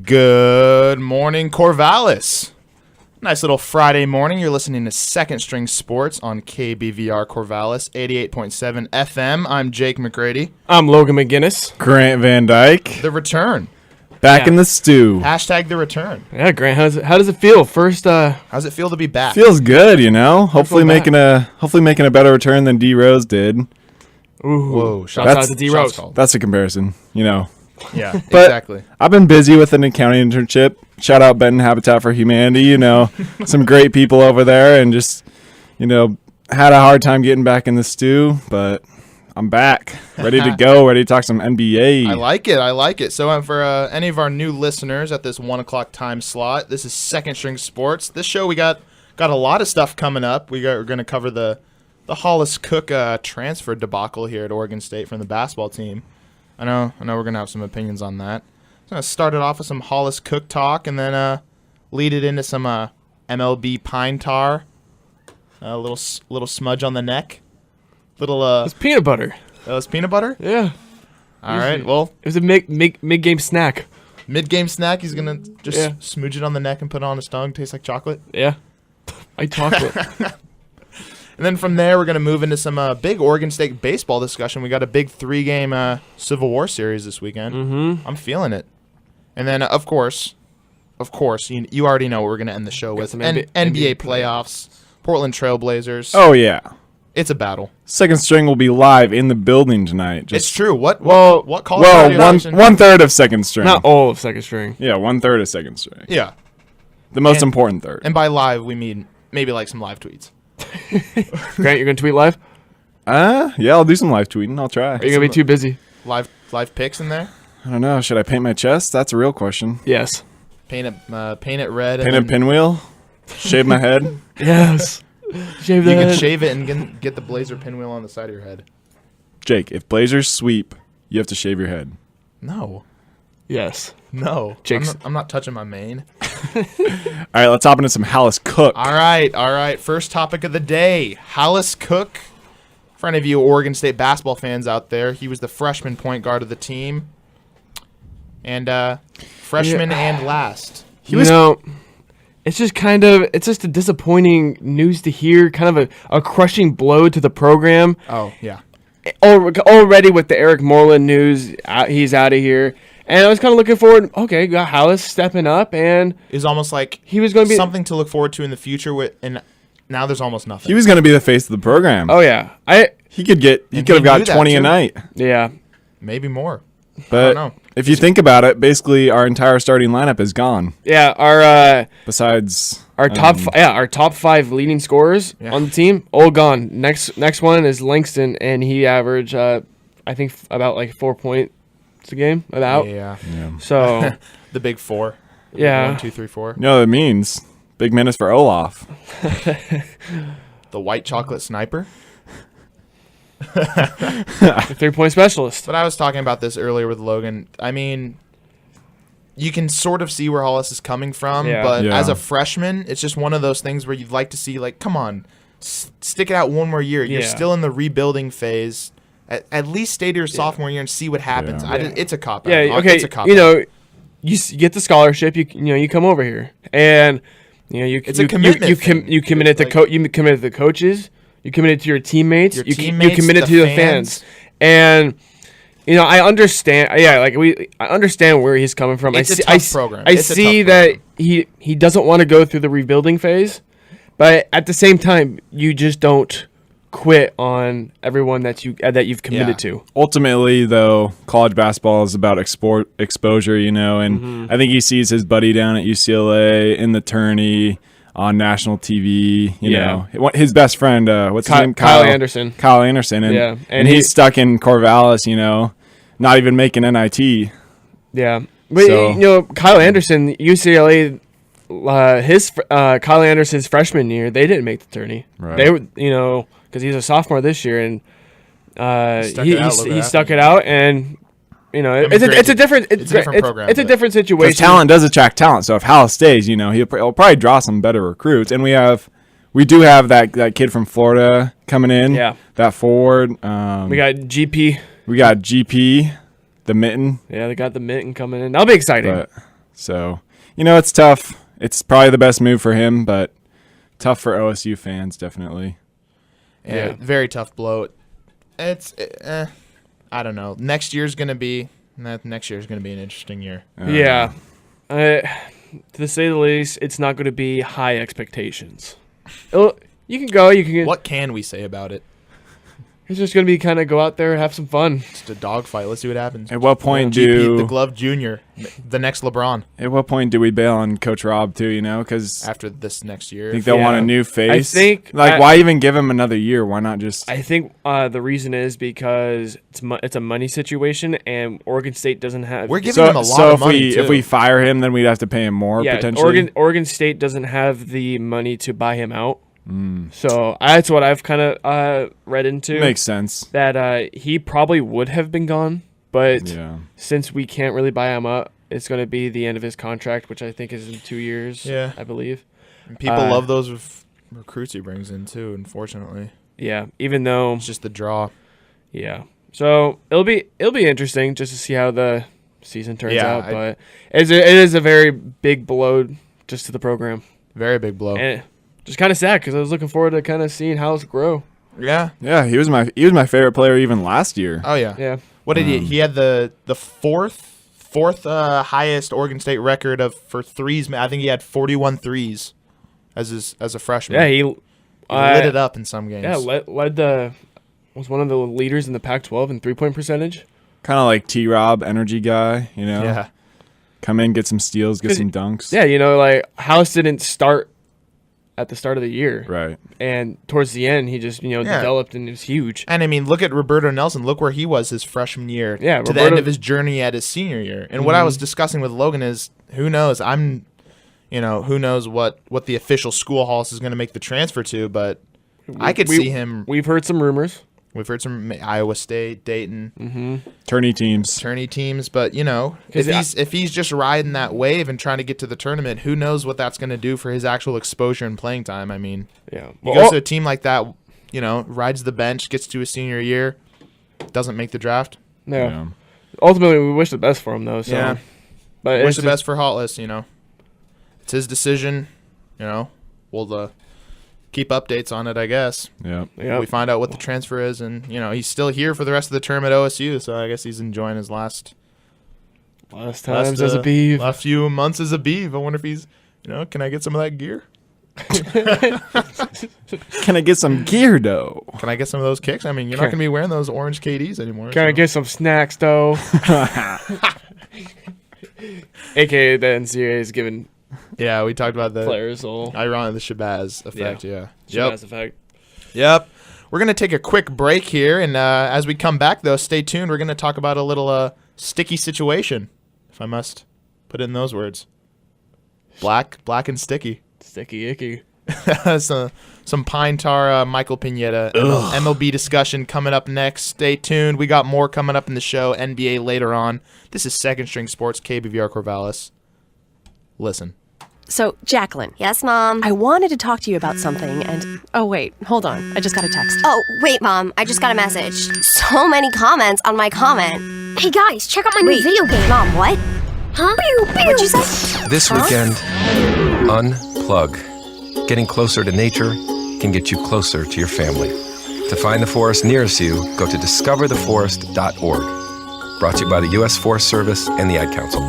Good morning, Corvallis. Nice little Friday morning. You're listening to Second String Sports on KBVR Corvallis, 88.7 FM. I'm Jake McGrady. I'm Logan McGinnis. Grant Van Dyke. The return. Back in the stew. Hashtag the return. Yeah, Grant, how does it feel? First, how's it feel to be back? Feels good, you know. Hopefully making a better return than D Rose did. Ooh, whoa! Shout out to D Rose. That's a comparison, you know. Yeah, but exactly. I've been busy with an accounting internship. Shout out Benton Habitat for Humanity. You know, some great people over there, and just had a hard time getting back in the stew, but I'm back, ready to go, ready to talk some NBA. I like it. So for any of our new listeners at this 1 o'clock time slot, this is Second String Sports. This show we got a lot of stuff coming up. We're going to cover the Hollis Cook transfer debacle here at Oregon State from the basketball team. I know we're going to have some opinions on that. I'm going to start it off with some Hollis Cook talk and then lead it into some MLB pine tar, a little smudge on the neck. It's peanut butter. That was peanut butter? Yeah. All right, well. It was a mid-game snack. Mid-game snack, he's going to just smooch it on the neck and put it on his tongue. Tastes like chocolate? Yeah. I chocolate. And then from there, we're going to move into some big Oregon State baseball discussion. We got a big 3-game Civil War series this weekend. Mm-hmm. I'm feeling it. And then, of course, you already know what we're going to end the show with. NBA playoffs, Portland Trailblazers. Oh, yeah. It's a battle. Second String will be live in the building tonight. It's true. What college? Well, one third of Second String. Not all of Second String. Yeah, 1/3 of Second String. Yeah. The most important third. And by live, we mean maybe like some live tweets. Grant, you're going to tweet live? Yeah, I'll do some live tweeting. I'll try. Are you going to be too busy? Live pics in there? I don't know. Should I paint my chest? That's a real question. Yes. Paint it red. Paint a pinwheel? Shave my head? Yes. Shave the head. You can shave it and get the Blazer pinwheel on the side of your head. Jake, if Blazers sweep, you have to shave your head. No. Yes. No. I'm not touching my mane. All right, let's hop into some Hollis Cook. All right. First topic of the day, Hollis Cook. For any of you Oregon State basketball fans out there, he was the freshman point guard of the team. And freshman and last. It's just a disappointing news to hear, kind of a crushing blow to the program. Oh, yeah. Already with the Eric Moreland news, he's out of here. And I was kind of looking forward. Okay, got Hollis stepping up, and it was almost like he was going to be something to look forward to in the future. And now there's almost nothing. He was going to be the face of the program. Oh yeah, he could have got 20 a night. Yeah, maybe more. But I don't know. If you think about it, basically our entire starting lineup is gone. Yeah, besides our top 5 leading scorers on the team, all gone. Next one is Langston, and he averaged I think about like 4 points a game about. Yeah. So the big 4. Yeah. 1, 2, 3, 4. You know what it means? Big minutes for Olaf. The white chocolate sniper. The 3-point specialist. But I was talking about this earlier with Logan. I mean, you can sort of see where Hollis is coming from, but as a freshman, it's just one of those things where you'd like to see, like, come on, stick it out one more year. You're still in the rebuilding phase. At least stay to your sophomore year and see what happens. It's a cop-out. Yeah, okay. It's a cop-out. You get the scholarship. You come over here, and it's a commitment. You committed to you committed to the coaches. You committed to your teammates. You committed to the fans. And I understand. I understand where he's coming from. It's a tough program. I see that he doesn't want to go through the rebuilding phase, but at the same time, you just don't quit on everyone that you've committed to. Ultimately, though, college basketball is about exposure, and I think he sees his buddy down at UCLA in the tourney on national TV, you know. His best friend, what's his name? Kyle Anderson. Kyle Anderson, and he's stuck in Corvallis, not even making NIT. Yeah. But Kyle Anderson, UCLA, Kyle Anderson's freshman year, they didn't make the tourney. Right. They were, because he's a sophomore this year, and he stuck it out, and it's a different program. It's a different situation. Because talent does attract talent. So if Hollis stays, he'll probably draw some better recruits, and we do have that kid from Florida coming in. Yeah, that forward. We got GP. We got GP, the mitten. Yeah, they got the mitten coming in. That'll be exciting. So, it's tough. It's probably the best move for him, but tough for OSU fans, definitely. Yeah, very tough blow. It's I don't know. Next year's gonna be an interesting year. Yeah, to say the least, it's not going to be high expectations. You can go. You can. What can we say about it? It's just going to be kind of go out there, have some fun. Just a dogfight. Let's see what happens. At what point the Glove Jr., the next LeBron? At what point do we bail on Coach Rob too? Because after this next year, I think they'll want a new face. I think why even give him another year? Why not just? I think the reason is because it's a money situation, and Oregon State doesn't have. We're giving him a lot of money. If we fire him, then we'd have to pay him more. Yeah, potentially. Oregon State doesn't have the money to buy him out. So that's what I've kind of read into. Makes sense. That he probably would have been gone, but since we can't really buy him up, it's going to be the end of his contract, which I think is in 2 years. Yeah, I believe. And people love those recruits he brings in too. Unfortunately. Yeah, even though it's just the draw. Yeah, so it'll be interesting just to see how the season turns out. But it is a very big blow just to the program. Very big blow. And just kind of sad because I was looking forward to kind of seeing how it's grow. Yeah, he was my favorite player even last year. Oh yeah, yeah. What did he had the fourth highest Oregon State record for threes. I think he had 41 threes as a freshman. Yeah, he lit it up in some games. Yeah, was one of the leaders in the Pac-12 in 3-point percentage. Kind of like T-Rob, energy guy. Yeah. Come in, get some steals, get some dunks. Yeah, House didn't start at the start of the year. Right. And towards the end, he just, developed and it was huge. And, I mean, look at Roberto Nelson. Look where he was his freshman year to the end of his journey at his senior year. And what I was discussing with Logan is, who knows? Who knows what the official schoolhouse is going to make the transfer to, but I could see him. We've heard some rumors. We've heard some Iowa State, Dayton, tourney teams, but if he's just riding that wave and trying to get to the tournament, who knows what that's going to do for his actual exposure and playing time? I mean, he goes to a team like that, rides the bench, gets to his senior year, doesn't make the draft. Yeah. Ultimately, we wish the best for him, though. So. Yeah, but wish the best for Holtless. It's his decision. We'll keep updates on it, I guess. Yeah. We find out what the transfer is, and he's still here for the rest of the term at OSU, so I guess he's enjoying his last times as a Beav. Last few months as a Beav. I wonder if he's, can I get some of that gear? Can I get some gear, though? Can I get some of those kicks? I mean, you're not going to be wearing those orange KDs anymore. Can I get some snacks, though? AKA the NCAA is giving. Yeah, we talked about the players all ironic, the Shabazz effect. Yeah. Shabazz effect. Yep. We're gonna take a quick break here, and as we come back, though, stay tuned. We're gonna talk about a little sticky situation, if I must put it in those words. Black and sticky. Sticky icky. Some Pine Tar, Michael Pineda, MLB discussion coming up next. Stay tuned. We got more coming up in the show. NBA later on. This is Second String Sports, KBVR Corvallis. Listen. So, Jacqueline. Yes, Mom? I wanted to talk to you about something, and... Oh, wait. Hold on. I just got a text. Oh, wait, Mom. I just got a message. So many comments on my comment. Hey, guys, check out my new video game. Mom, what? Huh? What'd you say? This weekend, unplug. Getting closer to nature can get you closer to your family. To find the forest nearest you, go to discovertheforest.org. Brought to you by the U.S. Forest Service and the Ad Council.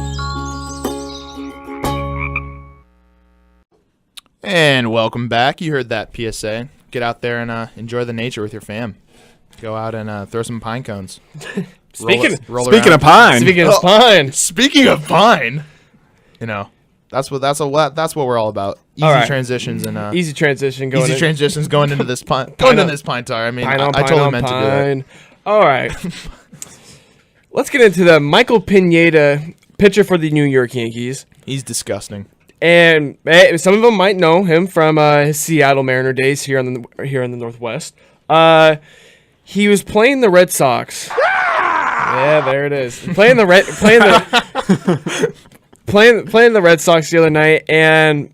And welcome back. You heard that PSA. Get out there and enjoy the nature with your fam. Go out and throw some pine cones. Speaking of pine. Speaking of pine. That's what we're all about. Easy transitions and easy transition going. Easy transitions going into this pine. Going into this pine tar. I mean, I totally meant to do that. All right. Let's get into the Michael Pineda, pitcher for the New York Yankees. He's disgusting. And some of them might know him from his Seattle Mariner days here in the Northwest. He was playing the Red Sox. Yeah, there it is. Playing the Red Sox the other night, and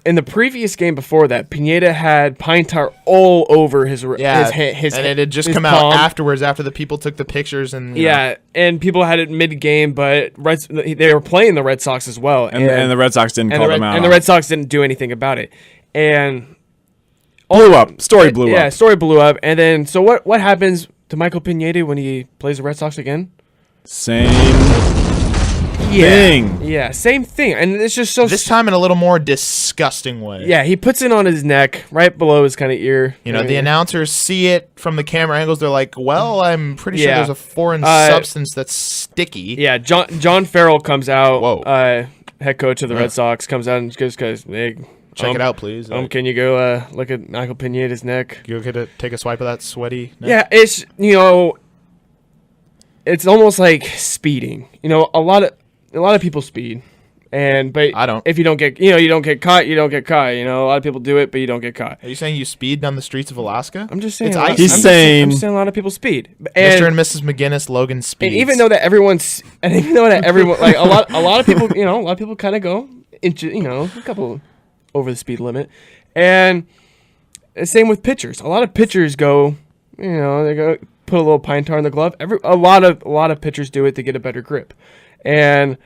in the previous game before that, Pineda had pine tar all over his and it had just his come palm. out afterwards after the people took the pictures and you know. Yeah, and people had it mid-game, but they were playing the Red Sox as well, And the Red Sox didn't call them out. And the Red Sox didn't do anything about it, and blew up. Story blew up. Yeah, story blew up, and then so what happens to Michael Pineda when he plays the Red Sox again? Same thing. Yeah, same thing, and it's just so. This time in a little more disgusting way. Yeah, he puts it on his neck, right below his kind of ear. You know, the announcers see it from the camera angles. They're like, well, I'm pretty sure there's a foreign substance that's sticky. Yeah, John Farrell comes out. Whoa. Head coach of the Red Sox comes out and goes, hey, Check it out, please. Can you go look at Michael Pineda's neck? Go take a swipe of that sweaty neck? Yeah, it's, it's almost like speeding. You know, a lot of people speed. But I don't. If you don't get, you don't get caught, you don't get caught. You know, a lot of people do it, but you don't get caught. Are you saying you speed down the streets of Alaska? I'm just saying. It's icy. He's saying I'm just saying a lot of people speed. Mr. and Mrs. McGinnis, Logan speeds. And even though that everyone, like a lot of people, a lot of people kind of go a couple over the speed limit, and same with pitchers. A lot of pitchers go, they go put a little pine tar in the glove. A lot of pitchers do it to get a better grip, and.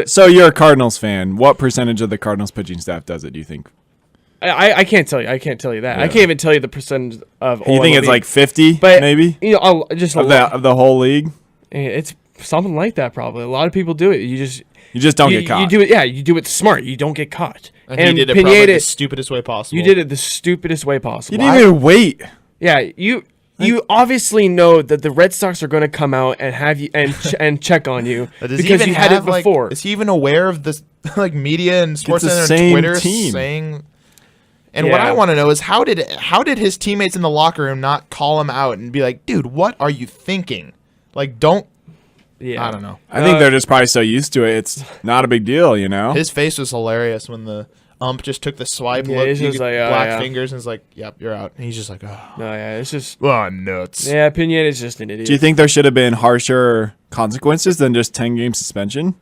So you're a Cardinals fan. What percentage of the Cardinals pitching staff does it, do you think? I can't tell you. I can't tell you that. Yeah. I can't even tell you the percentage of. You think it's like 50, but, maybe? Just of the whole league? It's something like that, probably. A lot of people do it. You just don't get caught. You do it. Yeah, you do it smart. You don't get caught. And he did it probably the stupidest way possible. You did it the stupidest way possible. You didn't even wait. Yeah, you obviously know that the Red Sox are going to come out and have you and check on you because you had it before. Is he even aware of this, media and sports It's the center and same Twitter team. saying? And what I want to know is how did his teammates in the locker room not call him out and be like, dude, what are you thinking? Like, don't. Yeah, I don't know. I think they're just probably so used to it. It's not a big deal, His face was hilarious when the ump just took the swipe, Yeah, looked, he's just like, oh, black fingers, and is like, "Yep, you're out." And he's just like, "Oh, No, yeah, it's just. oh nuts." Yeah, Pineda is just an idiot. Do you think there should have been harsher consequences than just 10-game suspension?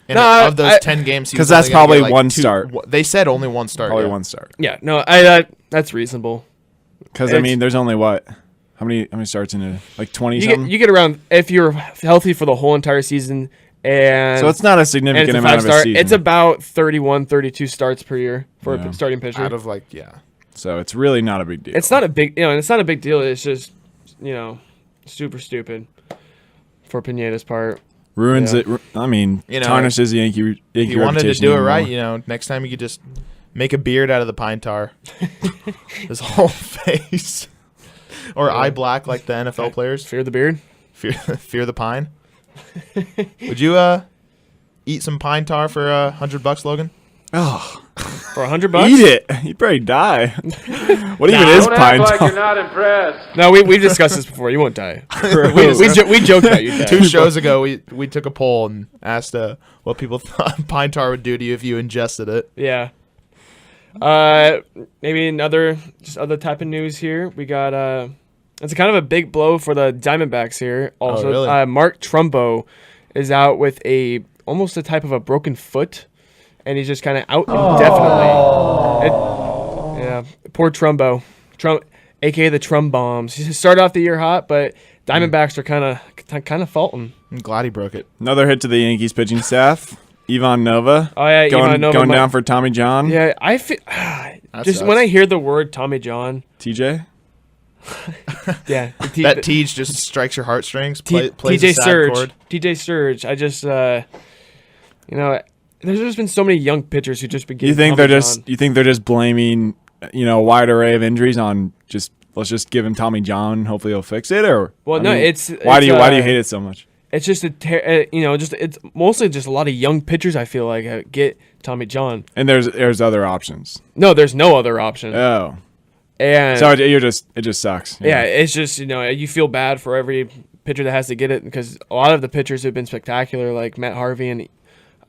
And of those 10 games, because that's probably one two, start. They said only one start. Probably yeah. one start. Yeah, no, that's reasonable. Because there's only what? How many starts in like 20 something? You get around if you're healthy for the whole entire season. And so it's not a significant amount of a season. It's about 31, 32 starts per year for a starting pitcher. Out of So it's really not a big deal. It's not a big, it's not a big deal. It's just, super stupid for Pineda's part. Ruins it. I mean, tarnishes the Yankee If you wanted to do it anymore. right, next time you could just make a beard out of the pine tar. His whole face. Or eye black like the NFL players. Fear the beard? Fear the pine. Would you eat some pine tar for $100, Logan? Oh, for $100? Eat it. You'd probably die. What even is pine tar? You're not impressed. No, we've discussed this before. You won't die. we joked about you. 2 shows ago, we took a poll and asked what people thought pine tar would do to you if you ingested it. Yeah. Maybe other type of news here. We got it's kind of a big blow for the Diamondbacks here. Also, really? Mark Trumbo is out with almost a type of a broken foot, and he's just kind of out indefinitely. Poor Trumbo, aka the Trum Bombs. He started off the year hot, but Diamondbacks are kind of faulting. I'm glad he broke it. Another hit to the Yankees pitching staff. Ivan Nova. Oh yeah, going Nova down for Tommy John. Yeah, I feel just sucks. when I hear the word Tommy John. TJ. Yeah, that Tej just strikes your heartstrings. Plays TJ a sad Surge. chord. TJ Surge. I just, there's just been so many young pitchers who just been getting. You think they're just blaming, a wide array of injuries on let's just give him Tommy John. Hopefully he'll fix it. Or why do you hate it so much? It's just it's mostly just a lot of young pitchers. I feel like get Tommy John. And there's other options. No, there's no other option. Oh. And so it just sucks. Yeah, it's just you feel bad for every pitcher that has to get it because a lot of the pitchers have been spectacular, like Matt Harvey and.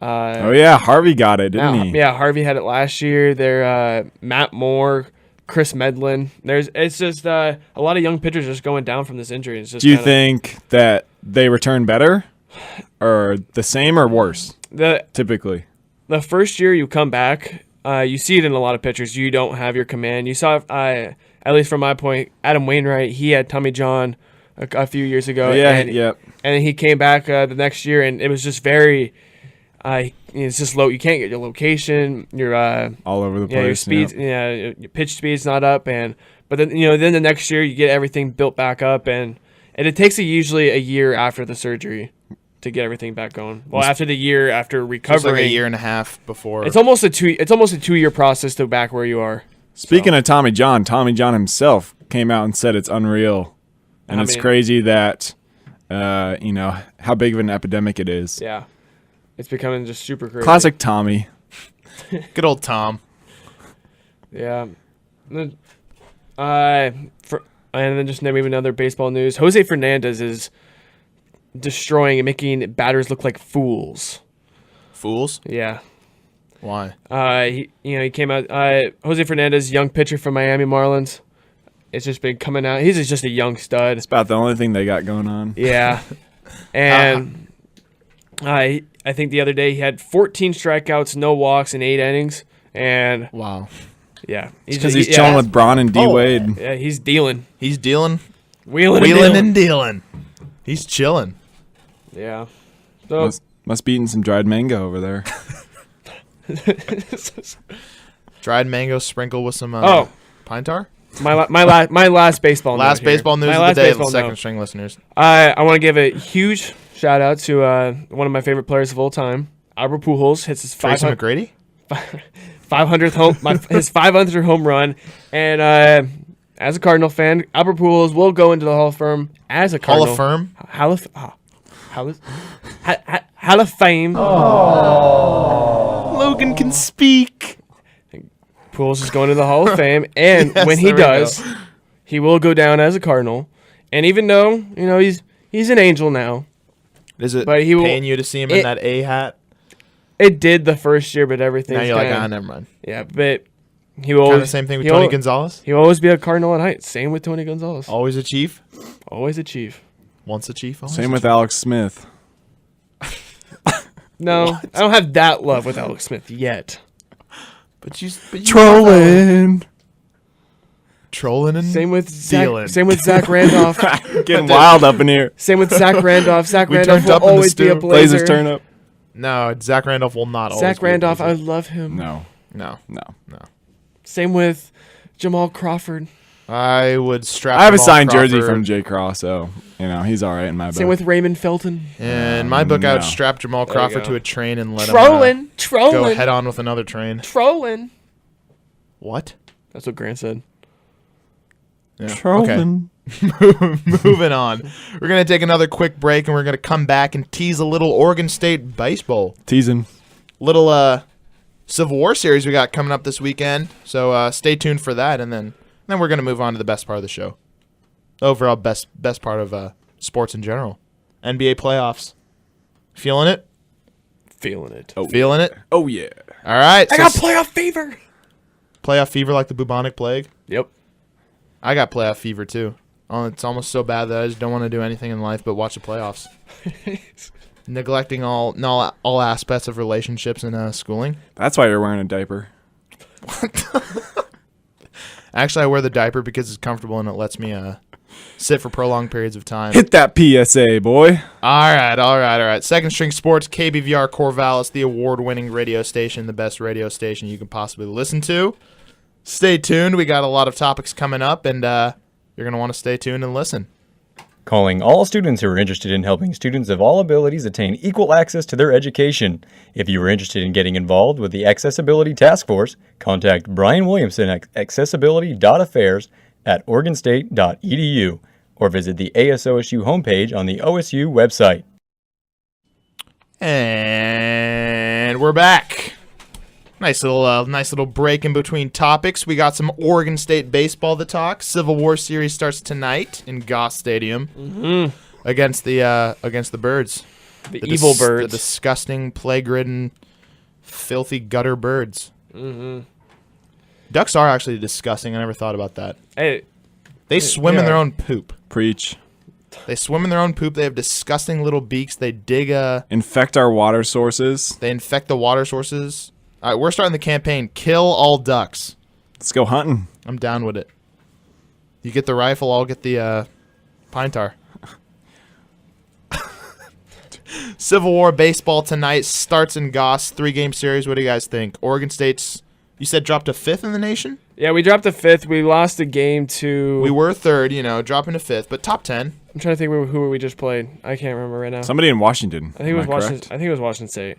Harvey got it, didn't he? Yeah, Harvey had it last year. There, Matt Moore, Chris Medlin. It's just a lot of young pitchers just going down from this injury. It's just Do you think that they return better, or the same, or worse? Typically. the first year you come back, you see it in a lot of pitchers. You don't have your command. You saw, at least from my point, Adam Wainwright, he had Tommy John a few years ago. And then he came back the next year, and it was just very it's just low. You can't get your location. You're all over the place. Your speed, your pitch speed's not up, but then then the next year you get everything built back up, and it takes usually a year after the surgery to get everything back going. Well, after the year after recovering, like a year and a half before. It's almost a 2-year process to back where you are. Speaking of Tommy John himself came out and said it's unreal, and it's crazy that how big of an epidemic it is. Yeah. It's becoming just super crazy. Classic Tommy. Good old Tom. Yeah. And then just maybe another baseball news. Jose Fernandez is destroying and making batters look like fools. Fools? Yeah. Why? He came out. Jose Fernandez, young pitcher from Miami Marlins. It's just been coming out. He's just a young stud. It's about the only thing they got going on. Yeah. And I think the other day he had 14 strikeouts, no walks in 8 innings, and wow, yeah, because he's chilling with Braun and D Wade. Yeah, he's dealing. He's dealing, wheeling and dealing. He's chilling. Yeah, so must be eating some dried mango over there. Dried mango sprinkled with some pine tar. My last baseball news of the day, second string listeners. I want to give a huge shout out to one of my favorite players of all time, Albert Pujols. Hits his 500th his 500th home run, and as a Cardinal fan, Albert Pujols will go into the Hall of Fame as a Cardinal. Hall of Fame. Oh. Logan can speak. Pujols is going to the Hall of Fame, and yes, when he does, he will go down as a Cardinal. And even though he's an Angel now. Is it paying you to see him in that A hat? It did the first year, but everything. Now you're like, never mind. Yeah, but he will always. The same thing with Tony Gonzalez? He'll always be a Cardinal at height. Same with Tony Gonzalez. Always a Chief? Always a Chief. Once a Chief? Same with Alex Smith. No, I don't have that love with Alex Smith yet. But you trolling and same with stealing. Same with Zach Randolph. Getting wild up in here. Same with Zach Randolph. Zach Randolph will always be a Blazer. Blazers turn up. No, Zach Randolph will not always Zach be Randolph, a I love him. No. Same with Jamal Crawford. I would strap. I have a signed jersey from Jay Cross, so he's all right in my book. Same with Raymond Felton. In my book, I would strap Jamal Crawford to a train and let him go head on with another train. Trolling. What? That's what Grant said. Yeah. Trolling. Okay. Moving on. We're going to take another quick break, and we're going to come back and tease a little Oregon State baseball. Teasing. Little Civil War series we got coming up this weekend, so stay tuned for that, and then we're going to move on to the best part of the show. Overall best part of sports in general. NBA playoffs. Feeling it? Feeling it. Oh, feeling it? Oh, yeah. All right. I got playoff fever. Playoff fever like the bubonic plague? Yep. I got playoff fever, too. Oh, it's almost so bad that I just don't want to do anything in life but watch the playoffs. Neglecting all aspects of relationships and schooling. That's why you're wearing a diaper. Actually, I wear the diaper because it's comfortable and it lets me sit for prolonged periods of time. Hit that PSA, boy. All right. Second String Sports, KBVR Corvallis, the award-winning radio station, the best radio station you can possibly listen to. Stay tuned. We got a lot of topics coming up, and you're going to want to stay tuned and listen. Calling all students who are interested in helping students of all abilities attain equal access to their education. If you are interested in getting involved with the Accessibility Task Force, contact Brian Williamson at accessibility.affairs@oregonstate.edu or visit the ASOSU homepage on the OSU website. And we're back. Nice little break in between topics. We got some Oregon State baseball to talk. Civil War series starts tonight in Goss Stadium against the Birds, the evil Birds, the disgusting, plague-ridden, filthy gutter Birds. Mm-hmm. Ducks are actually disgusting. I never thought about that. They swim in their own poop. Preach. They swim in their own poop. They have disgusting little beaks. They dig Infect our water sources. They infect the water sources. All right, we're starting the campaign. Kill all ducks. Let's go hunting. I'm down with it. You get the rifle, I'll get the pine tar. Civil War baseball tonight starts in Goss. 3-game series. What do you guys think? Oregon State's, you said, dropped to 5th in the nation? Yeah, we dropped to 5th. We lost a game to... We were 3rd, dropping to 5th, but top 10. I'm trying to think who we just played. I can't remember right now. Somebody in Washington. I think it was Washington. I think it was Washington State.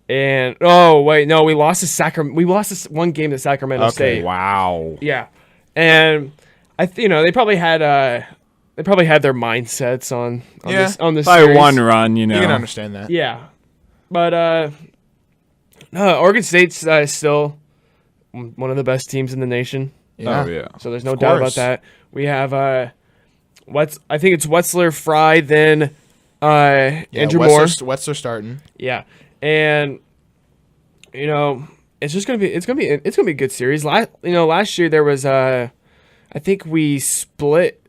And we lost to Sacramento. We lost this one game to Sacramento State. Wow. Yeah, and they probably had their mindsets on this Probably series. one run, You can understand that. Yeah, but Oregon State's still one of the best teams in the nation. Yeah. Oh, yeah. So there's no doubt about that. We have I think it's Wetzler, Fry, then Andrew Moore. Wetzler starting. Yeah, and it's gonna be a good series. Last year there was I think we split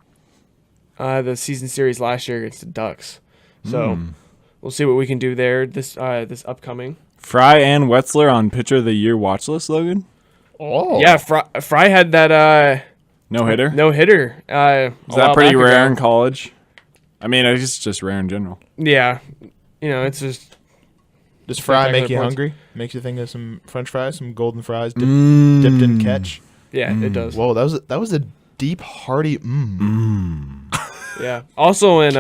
the season series last year against the Ducks. So we'll see what we can do there this upcoming. Fry and Wetzler on Pitcher of the Year watch list, Logan? Oh. Yeah, Fry had that No-hitter? no-hitter. Is that pretty rare in college? I mean, it's just rare in general. Yeah. It's just... Does Fry make you points. hungry? Makes you think of some French fries, some golden fries dipped in catch? Yeah, it does. Whoa, that was a deep, hearty Yeah. Also in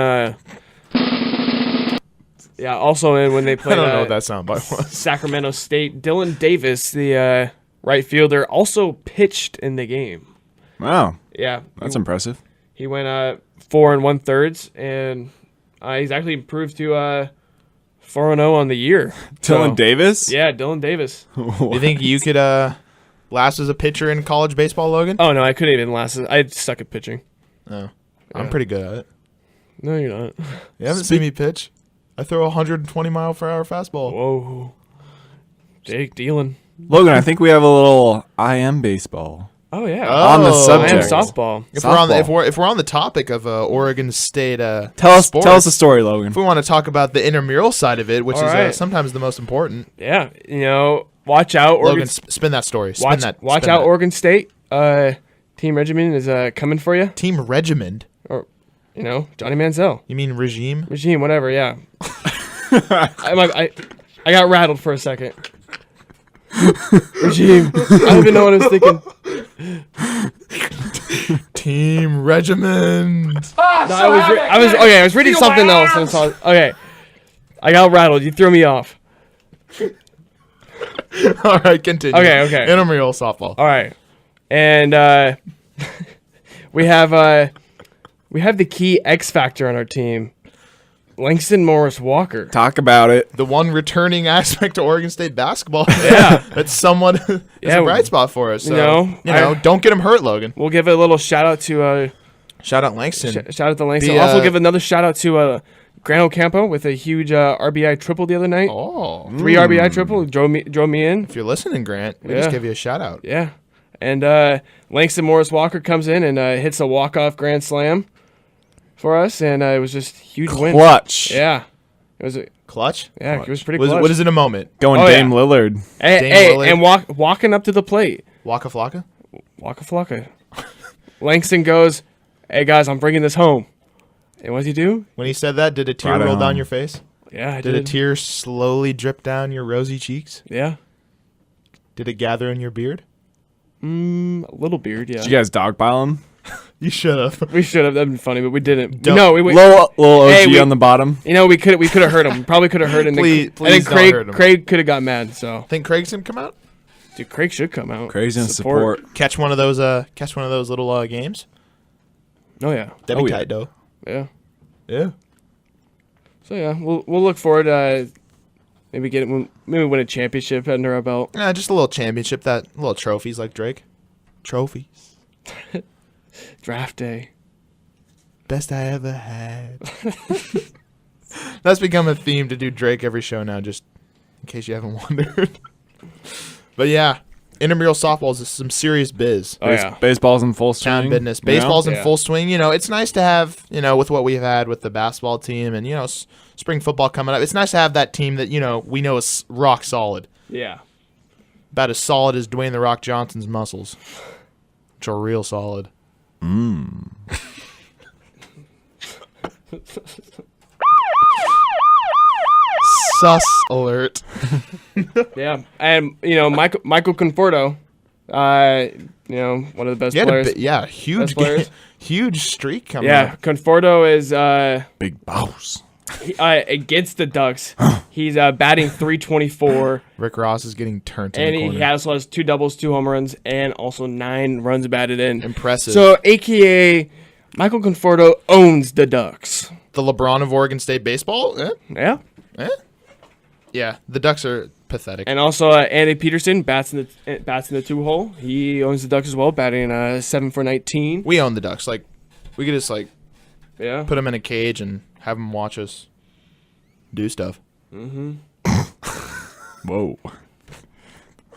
when they played I don't know what that soundbite was. Sacramento State, Dylan Davis, the right fielder, also pitched in the game. Wow. Yeah. That's impressive. He went 4 1/3, and he's actually improved to 4-0 on the year. Dylan Davis? Yeah, Dylan Davis. Do you think you could last as a pitcher in college baseball, Logan? Oh, no, I couldn't even last. I suck at pitching. Oh. I'm pretty good at it. No, you're not. You haven't seen me pitch. I throw a 120-mile-per-hour fastball. Whoa. Jake Dealin. Logan, I think we have a little I am baseball. Oh, yeah. On the Oh. subject. I am softball. If we're on the topic of Oregon State Tell sports, us the story, Logan. if we want to talk about the intramural side of it, which All is right. sometimes the most important. Yeah, watch out. Logan, spin that story. Watch spin out, that. Oregon State. Team Regimen is coming for you. Team Regiment. Or, Johnny Manziel. You mean regime? Regime, whatever, yeah. I got rattled for a second. Regime. I don't even know what I was thinking. Team Regiment. I was reading something else. And okay. I got rattled. You threw me off. All right, continue. Okay. Intramural softball. All right. And we have the key X factor on our team. Langston Morris Walker. Talk about it. The one returning aspect to Oregon State basketball. Yeah. That's somewhat is a bright spot for us. So, don't get him hurt, Logan. We'll give a little shout out to Shout out Langston. shout out to Langston. Also give another shout out to Grant Ocampo with a huge RBI triple the other night. Oh. 3 RBI triple drove me in. If you're listening, Grant, we Yeah. just give you a shout out. Yeah. And Langston Morris Walker comes in and hits a walk-off grand slam for us, and it was just huge win. Clutch. Yeah. It was Clutch? it was pretty clutch. What is it in a moment? Going Oh, Dame yeah. Lillard. Hey, Lillard? and walking up to the plate. Waka Flocka? Waka Flocka. Langston goes, "Hey guys, I'm bringing this home." And what did he do? When he said that, did a tear Brought it roll down home. your face? Yeah, I Did a did. tear slowly drip down your rosy cheeks? Yeah. Did it gather in your beard? A little beard, yeah. Did you guys dogpile him? You should have. We should have. That'd been funny, but we didn't. Don't- No, Little OG Hey, we- on the bottom. we could have hurt him. Probably could have hurt him. Please and then don't Craig, hurt him. Craig could have got mad. So, Think Craig's gonna come out? dude, Craig should come out. Crazy and support. Catch one of those little games? Oh yeah, That'd be yeah. tight, though. yeah. Yeah. So yeah, we'll look forward. Maybe win a championship under our belt. Yeah, just a little championship, that little trophies like Drake. Trophies. Draft day. Best I ever had. That's become a theme to do Drake every show now, just in case you haven't wondered. But yeah, Intramural softball is some serious biz. Oh, yeah. Baseball's in full swing. Town business. you know? Baseball's in Yeah. full swing. It's nice to have, with what we've had with the basketball team and, spring football coming up. It's nice to have that team that, we know is rock solid. Yeah. About as solid as Dwayne "The Rock" Johnson's muscles. Which are real solid. Sus alert. Yeah. And, Michael Conforto, one of the best He had players. huge Best players. huge streak coming Yeah, up. Conforto is Big boss. against the Ducks. He's batting .324, Rick Ross is getting turned in and the he corner. also has 2 doubles, 2 home runs, and also 9 runs batted in. Impressive. So, AKA, Michael Conforto owns the Ducks. The LeBron of Oregon State baseball? Yeah. Yeah, the Ducks are pathetic. And also, Andy Peterson bats in the 2-hole. He owns the Ducks as well, batting 7 for 19. We own the Ducks. We could just Yeah. put them in a cage and have them watch us do stuff. Whoa.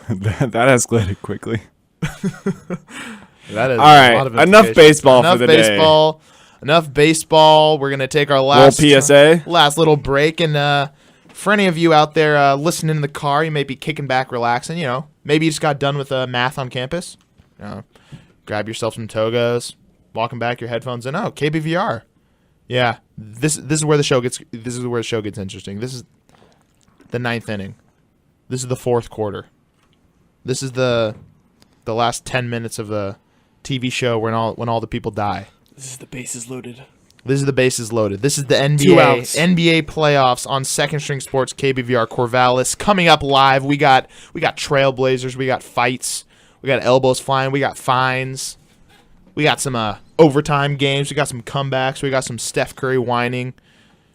that escalated quickly. That is All right, a lot of enough implications. baseball for the day. Enough baseball. We're gonna take our last PSA. last little break, and for any of you out there listening in the car, you may be kicking back, relaxing. Maybe you just got done with math on campus. Grab yourself some togos, walking back, your headphones in. Oh, KBVR. Yeah, this is where the show gets. This is where the show gets interesting. This is the 9th inning. This is the 4th quarter. This is the last 10 minutes of the TV show when all the people die. This is the bases loaded. This is the bases loaded. This is the 2 outs. NBA playoffs on Second String Sports KBVR Corvallis. Coming up live, we got trailblazers, we got fights, we got elbows flying, we got fines, we got some overtime games, we got some comebacks, we got some Steph Curry whining,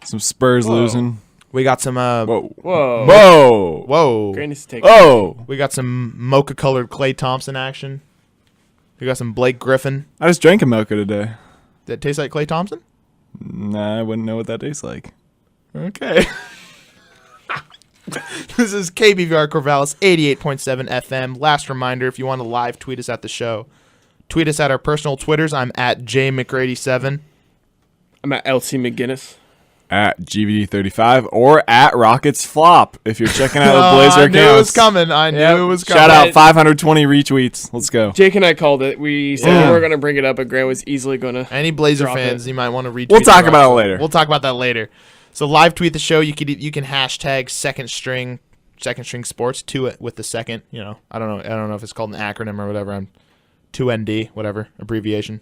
Some Spurs losing. we got some Whoa. Whoa. Whoa. whoa, Greatness to take. Oh. we got some mocha colored Klay Thompson action. We got some Blake Griffin. I just drank a mocha today. That tastes like Klay Thompson? Nah, I wouldn't know what that tastes like. Okay. This is KBVR Corvallis 88.7 FM. Last reminder, if you want to live tweet us at the show, tweet us at our personal Twitters. I'm at jmcgrady7. I'm at LC McGinnis. At GVD35 or at Rockets Flop if you're checking out the I Blazer knew it was accounts. coming. I knew Yep. it was coming. Shout out 520 retweets. Let's go. Jake and I called it. We said we were going to bring it up, but Grant was easily going to. Any Blazer Drop fans, it. you might want to retweet. We'll talk the about it Rockets. later. We'll talk about that later. So live tweet the show. You can hashtag second string sports to it with the second. I don't know if it's called an acronym or whatever. I'm 2ND, whatever abbreviation.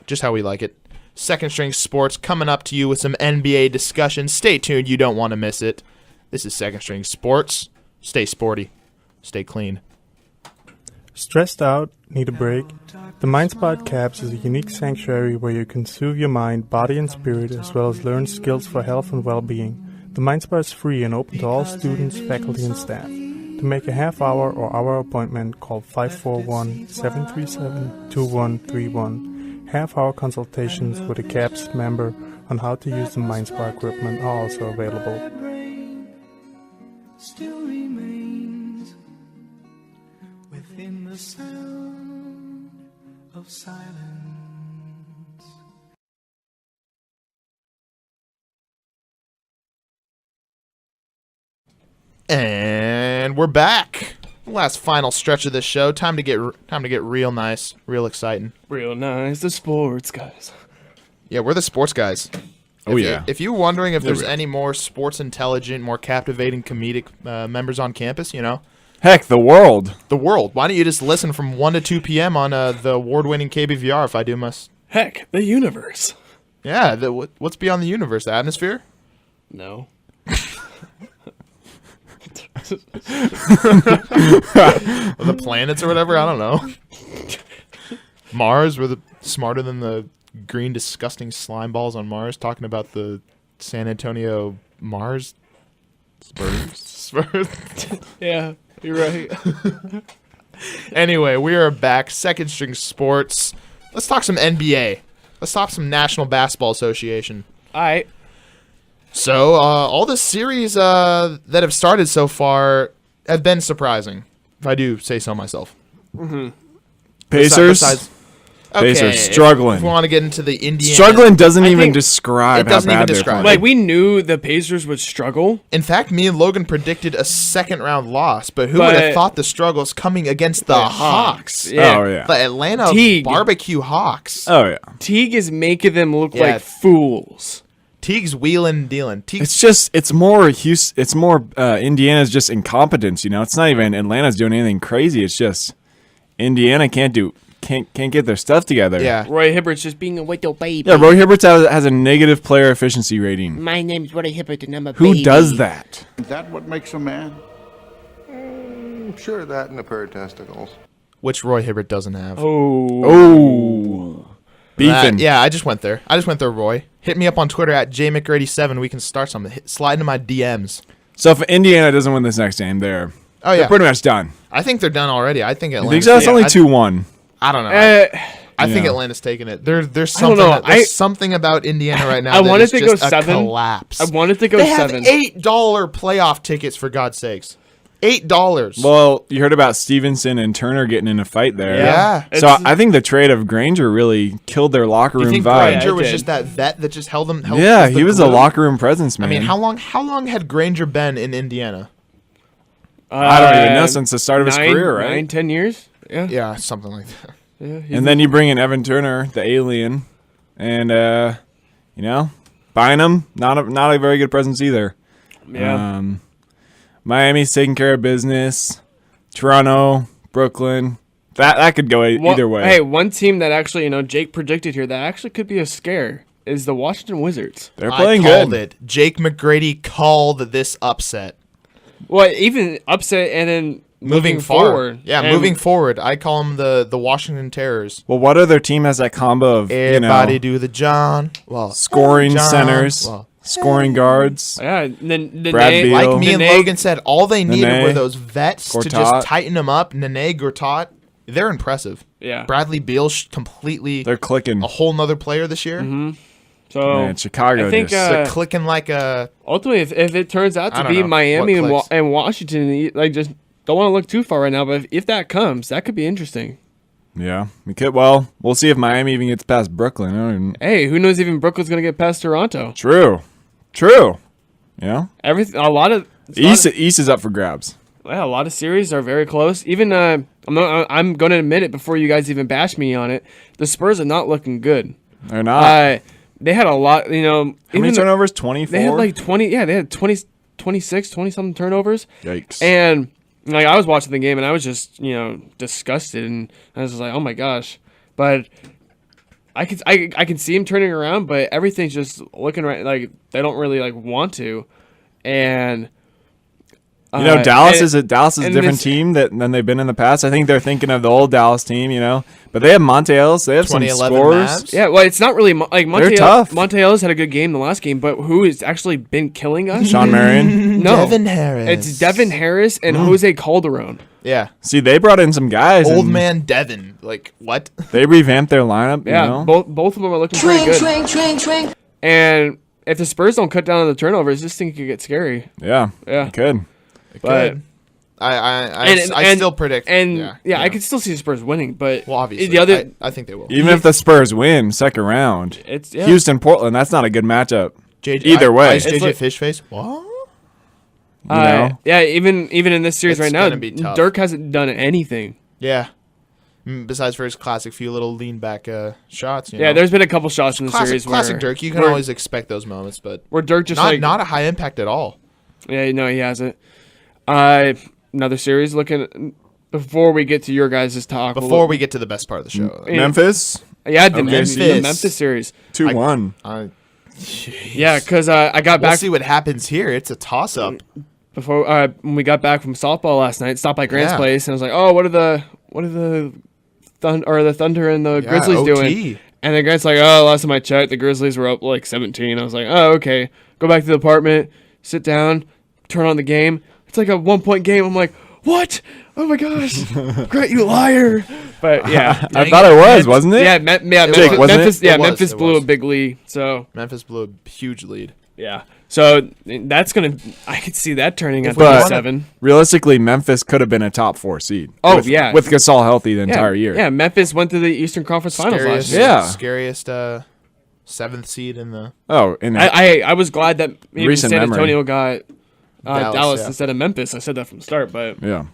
Just how we like it. Second String Sports coming up to you with some NBA discussion. Stay tuned. You don't want to miss it. This is Second String Sports. Stay sporty. Stay clean. Stressed out? Need a break? The MindSpot Cabs is a unique sanctuary where you can soothe your mind, body, and spirit, as well as learn skills for health and well-being. The MindSpot is free and open to all students, faculty, and staff. To make a half-hour or hour appointment, call 541-737-2131. Half-hour consultations with a CAPS member on how to use the MindSpot equipment are also available. Still remains within the sound of silence. And we're back. Last final stretch of this show. Time to get real nice, real exciting. Real nice. The sports guys. Yeah, we're the sports guys. If you're wondering if there's we are. any more sports intelligent, more captivating comedic members on campus, Heck, the world. the world. Why don't you just listen from 1 to 2 p.m. on the award-winning KBVR? If I do must. Heck, the universe. Yeah. What's beyond the universe? The atmosphere? No. Or the planets or whatever? I don't know. Mars? We're smarter than the green, disgusting slime balls on Mars. Talking about the San Antonio Mars Spurs. Yeah, you're right. Anyway, we are back. Second String Sports. Let's talk some NBA. Let's talk some National Basketball Association. All right. So, all the series that have started so far have been surprising. if I do say so myself. Pacers. Besides, Pacers struggling. If we want to get into the Indiana, Struggling doesn't I even think describe it doesn't how bad even they're describe playing. it. Like, we knew the Pacers would struggle. In fact, me and Logan predicted a second-round loss, but who would have thought the struggles coming against the Hawks? Yeah. Oh, yeah. The Atlanta Teague. barbecue Hawks. Oh, yeah. Teague is making them look Yeah. like fools. Teague's wheeling and dealing. It's more Houston. It's more Indiana's just incompetence. It's not even Atlanta's doing anything crazy. It's just Indiana can't get their stuff together. Yeah. Roy Hibbert's just being a little baby. Yeah, Roy Hibbert has a negative player efficiency rating. My name's Roy Hibbert and I'm a Who baby. does that? Is that what makes a man? Sure, that and a pair of testicles. Which Roy Hibbert doesn't have. Oh. Beefing. Yeah, I just went there. Roy. Hit me up on Twitter at jmcgrady7. We can start something. Slide into my DMs. So if Indiana doesn't win this next game, they're pretty much done. I think they're done already. I think Atlanta. You think so? It's only 2-1. I don't know. I think Atlanta's taking it. There's something. There's something about Indiana right now. I wanted that to is go just a 7. Collapse. I wanted to go they 7. Have $8 playoff tickets for God's sakes. $8. Well, you heard about Stevenson and Turner getting in a fight there. Yeah. So I think the trade of Granger really killed their locker room You think vibe. Granger was just that vet that just held them? Yeah, he was a locker room presence, man. I mean, how long had Granger been in Indiana? I don't even know, since the start of his career, right? 9-10 years. Yeah. Yeah, something like that. Yeah, and then you bring in Evan Turner, the alien, and Bynum, not a very good presence either. Yeah. Miami's taking care of business. Toronto, Brooklyn, that could go either way. Hey, one team that actually, Jake predicted here that actually could be a scare is the Washington Wizards. They're playing I called good. it. Jake McGrady called this upset. Well, even upset and then moving forward. Yeah, moving forward. I call them the Washington Terrors. Well, what other team has that combo of everybody do the John? Well, scoring John, centers, scoring guards. Yeah, then Brad Beal. Like me and Logan said, all they needed Nene, were those vets to Gortat. just tighten them up. Nene, Gortat, they're impressive. Yeah, Bradley Beal completely. They're clicking. A whole nother player this year. Mm-hmm. So man, Chicago, I think they're clicking like a. Ultimately, if it turns out to be Miami and Washington, just don't want to look too far right now. But if that comes, that could be interesting. Yeah, we could. Well, we'll see if Miami even gets past Brooklyn. Hey, who knows? Even Brooklyn's gonna get past Toronto. True. Everything. A lot of East is up for grabs. Yeah, a lot of series are very close. Even I'm going to admit it before you guys even bash me on it. The Spurs are not looking good. They're not. They had a lot, How many turnovers? 24? They had like 20, they had 20, 26, 20-something turnovers. Yikes. And, I was watching the game, and I was just, disgusted, and I was just like, oh my gosh. But I can see him turning around, but everything's just looking right, like, they don't really, want to. And... Dallas is a different team than they've been in the past. I think they're thinking of the old Dallas team, but they have Monte Ellis. They have some scorers. Mavs. Yeah, well, it's not really like They're tough. Monte Ellis had a good game the last game, but who has actually been killing us? Sean Marion. No, Devin Harris. It's Devin Harris and Jose Calderon. Yeah. See, they brought in some guys. Old man Devin. Like what? They revamped their lineup. Yeah, both of them are looking pretty good. And if the Spurs don't cut down on the turnovers, this thing could get scary. Yeah. Yeah. It could. But I still predict. I could still see the Spurs winning, but well, obviously, the other I think they will. Even if the Spurs win second round, it's Houston Portland. That's not a good matchup. JJ, either way, JJ Fishface. What? Yeah, even in this series right now, be tough. Dirk hasn't done anything. Yeah. Besides for his classic few little lean back shots. Yeah, there's been a couple shots in the classic, series classic Dirk. You can always expect those moments, but where Dirk just not a high impact at all. Yeah, no, he hasn't. Another series looking before we get to your guys' talk. Before we get to the best part of the show, Memphis. Yeah, the Memphis series 2-1. Yeah, because I got back. We'll see what happens here. It's a toss up. Before when we got back from softball last night, stopped by Grant's place, and I was like, "Oh, what are the Thunder and the Grizzlies doing?" And then Grant's like, "Oh, last time I checked, the Grizzlies were up like 17." I was like, "Oh, okay." Go back to the apartment, sit down, turn on the game. It's like a 1-point game. I'm like, "What? Oh my gosh, Grant, you liar!" But yeah, I thought it wasn't it? Yeah, Jake, wasn't Memphis. it? Yeah, Memphis blew a big lead. So Memphis blew a huge lead. Yeah, So that's I could see that turning into But 7. realistically, Memphis could have been a top 4 seed. Oh, with, yeah. with Gasol healthy the entire year. Yeah, Memphis went to the Eastern Conference Finals last year. Yeah. Scariest 7th seed in the. Oh, I was glad that even recent San memory. Antonio got Dallas yeah. instead of Memphis. I said that from the start, but Yeah.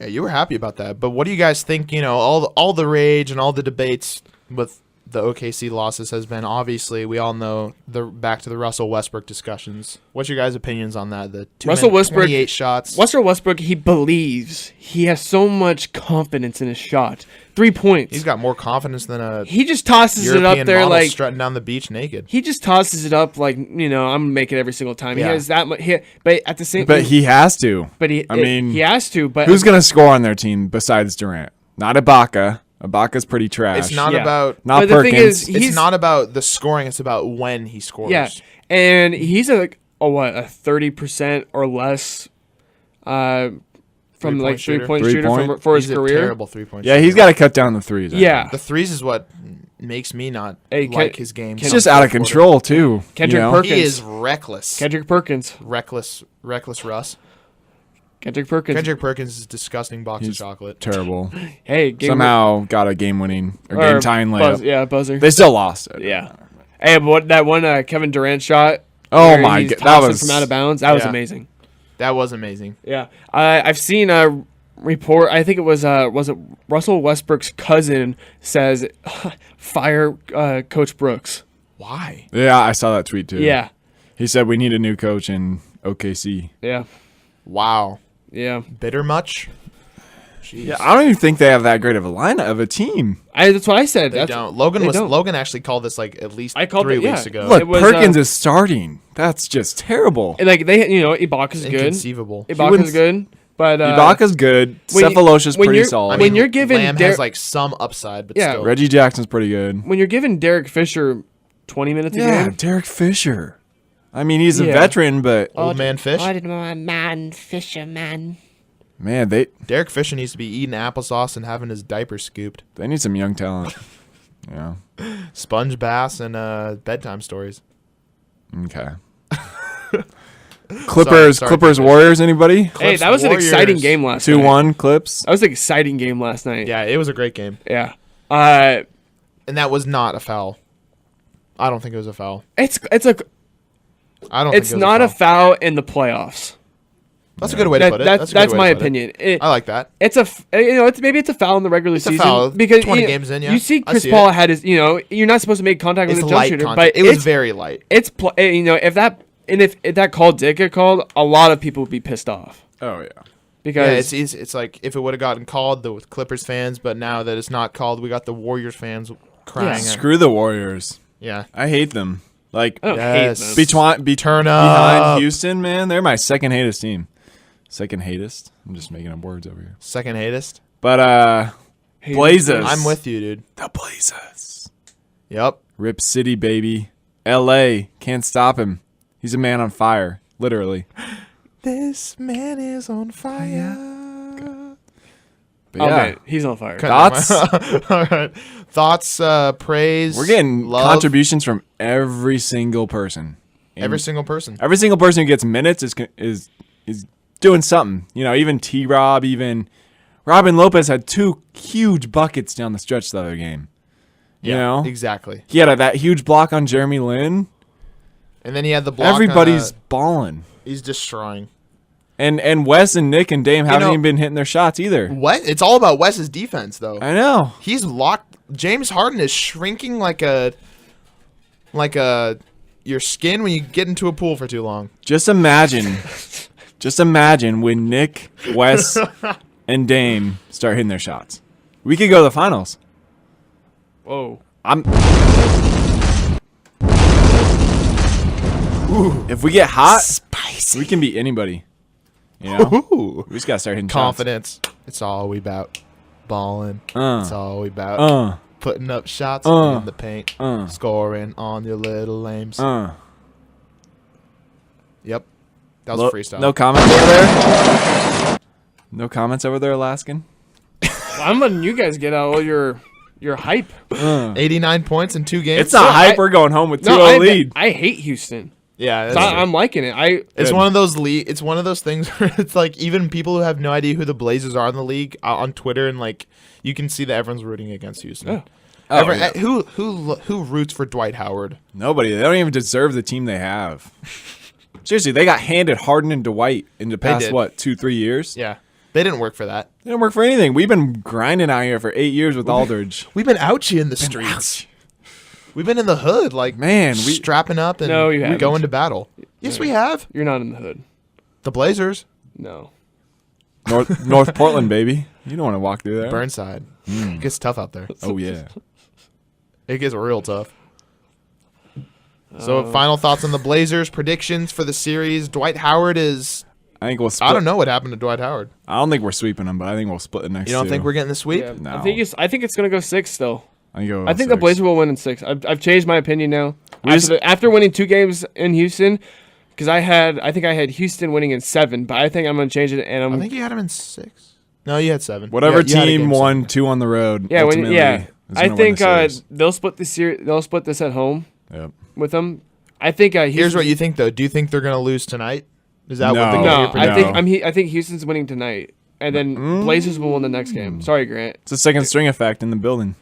Yeah, you were happy about that. But what do you guys think? All the rage and all the debates with the OKC losses has been, obviously, we all know, back to the Russell Westbrook discussions. What's your guys' opinions on that? The Russell Westbrook, 28 shots. Russell Westbrook, he believes. He has so much confidence in his shot. 3 points. He's got more confidence than a He just tosses European it up there model like strutting down the beach naked. He just tosses it up like, I'm gonna make it every single time. Yeah. He has that much. But at the same, But he has to. But I mean, he has to. But who's going to score on their team besides Durant? Not Ibaka. Ibaka's pretty trash. It's not about not but the thing Perkins. is, it's not about the scoring. It's about when he scores. Yeah, and he's a 30% or less from like 3-point shooter for his He's career. A terrible 3-point. Yeah, shooter. he's got to cut down the threes. I Yeah, think. The threes is what makes me not Hey, like his game. He's just out of control too. Kendrick you know? Perkins. He is reckless. Kendrick Perkins. Reckless Russ. Kendrick Perkins. Kendrick Perkins is a disgusting box He's of chocolate. Terrible. Hey, somehow got a game-winning or game-tying layup. Buzzer. They still lost it. Yeah. Hey, but that one Kevin Durant shot. Oh my god, that was from out of bounds. That was amazing. That was amazing. Yeah, I've seen a report. I think it was it Russell Westbrook's cousin says, fire Coach Brooks. Why? Yeah, I saw that tweet too. Yeah. He said we need a new coach in OKC. Yeah. Wow. Yeah. Bitter much? Jeez. Yeah, I don't even think they have that great of a lineup of a team. That's what I said. They don't. Logan actually called this like at least 3 weeks ago. Look, Perkins is starting. That's just terrible. Like Ibaka's good. Inconceivable. Ibaka's good. But Ibaka's good. Cephalosha's pretty solid. I mean, when you're given Lamb has like some upside, but still. Reggie Jackson's pretty good. When you're giving Derek Fisher 20 minutes a game. Derek Fisher. I mean, he's a veteran, but old man Fish. Fisherman. Man, Derek Fisher needs to be eating applesauce and having his diaper scooped. They need some young talent. Yeah. Sponge bass and bedtime stories. Okay. Clippers, Warriors. Anybody? Hey, that was an exciting game last night. 2-1 Clips. That was an exciting game last night. Yeah, it was a great game. Yeah. And that was not a foul. I don't think it was a foul. It's not a foul in the playoffs. That's a good way to put it. That's my opinion. I like that. It's maybe it's a foul in the regular season. Foul. Because 20 games in, yeah. You see Chris Paul had his, you're not supposed to make contact with a jump shooter, contact. but it was very light. It's if that call did get called, a lot of people would be pissed off. Oh yeah. Because it's like if it would have gotten called, the Clippers fans, but now that it's not called, we got the Warriors fans crying. Screw the Warriors. Yeah. I hate them. Like I don't hate them. Behind Houston, man, they're my second hatest team. Second hatest? I'm just making up words over here. Second hatest? But Blazers. I'm with you, dude. The Blazers. Yep. Rip City, baby. LA. Can't stop him. He's a man on fire. Literally. This man is on fire. But yeah. Man, he's on fire. Thoughts? All right. Thoughts, praise. We're getting love. contributions from every single person. Every single person. Every single person who gets minutes is doing something. Even T-Rob, even Robin Lopez had 2 huge buckets down the stretch the other game. Yeah, exactly. He had that huge block on Jeremy Lin. And then he had the block. Everybody's balling. He's destroying. And Wes and Nick and Dame haven't even been hitting their shots either. What? It's all about Wes's defense, though. I know. He's locked. James Harden is shrinking like your skin when you get into a pool for too long. Just imagine when Nick, Wes, and Dame start hitting their shots. We could go to the finals. Whoa. If we get hot, spicy, we can beat anybody. We just gotta start hitting confidence. shots. It's all we about. Balling. It's all we about. Putting up shots in the paint. Scoring on your little lames. Yep. That was freestyle. No comments over there? No comments over there, Alaskan? I'm letting you guys get out all your hype. 89 points in 2 games. It's not hype. We're going home with 2-0 lead. I hate Houston. Yeah, So I'm liking it. It's one of those It's one of those things where it's like even people who have no idea who the Blazers are in the league on Twitter, and like you can see that everyone's rooting against Houston. Yeah. Who roots for Dwight Howard? Nobody. They don't even deserve the team they have. Seriously, they got handed Harden and Dwight in the past, 2-3 years? Yeah. They didn't work for that. They didn't work for anything. We've been grinding out here for 8 years with Aldridge. We've been ouchy in the streets. We've been in the hood, like, strapping up and we go into battle. Yes, we have. You're not in the hood. The Blazers. No. North Portland, baby. You don't want to walk through there. Burnside. It gets tough out there. Oh, yeah. It gets real tough. So, final thoughts on the Blazers, predictions for the series. Dwight Howard is... I think we'll split. I don't know what happened to Dwight Howard. I don't think we're sweeping him, but I think we'll split the next You don't two. think we're getting the sweep? Yeah, No. I think it's going to go 6 still. I think the Blazers will win in 6. I've changed my opinion now. After winning 2 games in Houston, because I think I had Houston winning in 7, but I think I'm going to change it. And I think you had him in 6. No, you had 7. Whatever you had a team game won 7. 2 on the road. Yeah, I I think they'll split the series. They'll split this at home. Yep. With them. I think here's what you think though. Do you think they're going to lose tonight? Is that what the No, I think Houston's winning tonight, and then Blazers will win the next game. Sorry, Grant. It's a second string effect in the building.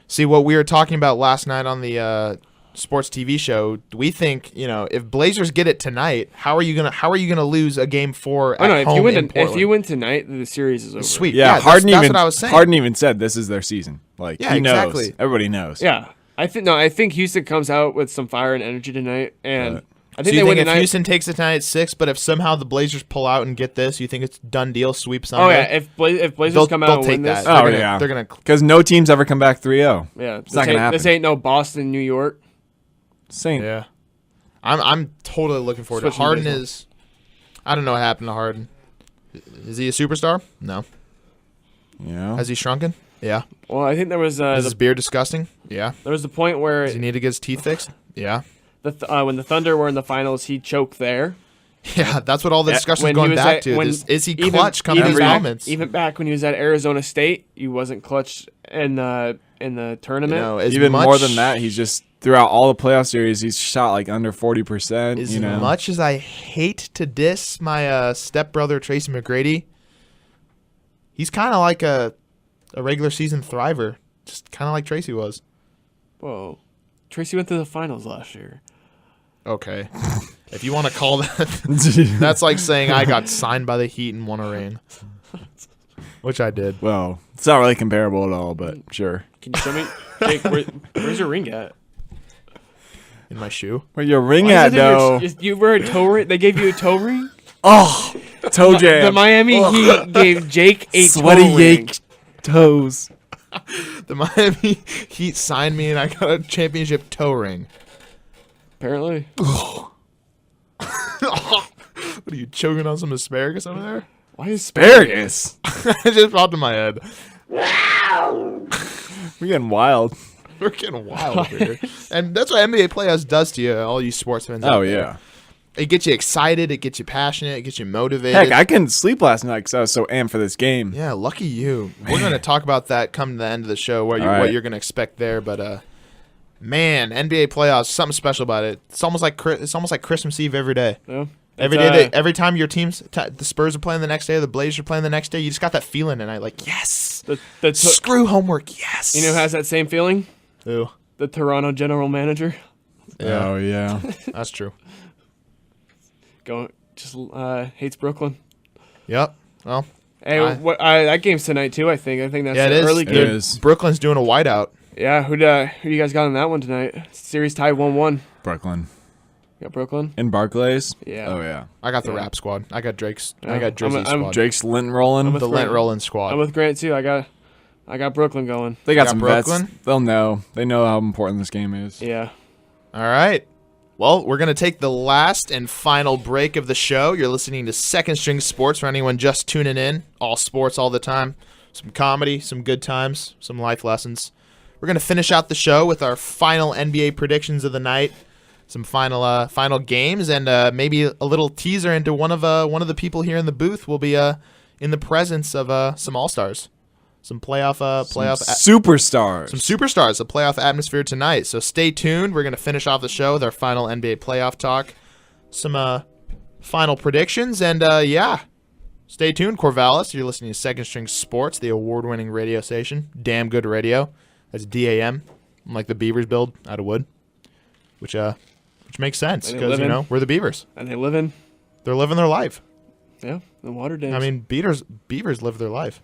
See what we were talking about last night on the sports TV show. We think if Blazers get it tonight, how are you gonna lose a game 4 at home in Portland? If you win tonight, the series is over. Sweet. Yeah, Harden that's what I was saying. Harden even said this is their season. Like he knows. Exactly. Everybody knows. Yeah, I think Houston comes out with some fire and energy tonight, and I think so you they win think tonight. If Houston takes it tonight at 6, but if somehow the Blazers pull out and get this, you think it's done deal, sweep Sunday? Oh yeah, if Blazers come out and win this, they're gonna because no team's ever come back 3-0. Yeah, it's not gonna happen. This ain't no Boston, New York. Same. Yeah, I'm totally looking forward to it. Harden is. I don't know what happened to Harden. Is he a superstar? No. Yeah. Has he shrunken? Yeah. Well, I think there was is his beard disgusting? Yeah. There was the point where does he need to get his teeth fixed? Yeah. When the Thunder were in the finals, he choked there. Yeah, that's what all the discussion is going back to. Is he clutch coming in these moments? Even back when he was at Arizona State, he wasn't clutch in the tournament. Even more than that, he's just throughout all the playoff series, he's shot like under 40%. As much as I hate to diss my stepbrother Tracy McGrady, he's kind of like a regular season thriver, just kind of like Tracy was. Whoa, Tracy went to the finals last year. Okay. If you want to call that, that's like saying I got signed by the Heat and won a ring. Which I did. Well, it's not really comparable at all, but sure. Can you show me? Jake, where's your ring at? In my shoe. Where your ring at, though? You wear a toe ring? They gave you a toe ring? Oh, toe jam. The Miami Heat gave Jake a sweaty toe ring. yank toes. The Miami Heat signed me and I got a championship toe ring. Apparently. What are you choking on some asparagus over there? Why asparagus? It just popped in my head. We're getting wild. We're getting wild over here. And that's what NBA Playoffs does to you, all you sports fans. Oh, yeah. It gets you excited. It gets you passionate. It gets you motivated. Heck, I couldn't sleep last night because I was so amped for this game. Yeah, lucky you. We're going to talk about that come to the end of the show, what you're going to expect there. But, man, NBA Playoffs, something special about it. It's almost like Christmas Eve every day. Yeah. Every time your teams, the Spurs are playing the next day, or the Blazers are playing the next day, you just got that feeling, and I like, yes, screw homework, yes. You know who has that same feeling? Who? The Toronto general manager. Yeah. Oh, yeah. That's true. Hates Brooklyn. Yep. Well, hey, that game's tonight too. I think that's an early game. It is. Brooklyn's doing a whiteout. Yeah. Who you guys got on that one tonight? Series tied 1-1. Brooklyn. You got Brooklyn in Barclays. Yeah. Oh yeah. I got the rap squad. I got Drake's. I got Jersey's squad. Drake's lint rolling. The lint rolling squad. I'm with Grant too. I got Brooklyn going. They got some Brooklyn. vets. They'll know. They know how important this game is. Yeah. All right. Well, we're going to take the last and final break of the show. You're listening to Second String Sports for anyone just tuning in. All sports all the time. Some comedy, some good times, some life lessons. We're going to finish out the show with our final NBA predictions of the night, some final games, and maybe a little teaser into one of the people here in the booth will be in the presence of some All-Stars. Some playoff superstars. Some superstars, a playoff atmosphere tonight. So stay tuned. We're going to finish off the show with our final NBA playoff talk. some final predictions. And, stay tuned, Corvallis. You're listening to Second String Sports, the award-winning radio station. Damn good radio. That's DAM, like the Beavers build out of wood, which makes sense because, we're the Beavers. And they're living their life. Yeah, the water dams. I mean, beavers live their life.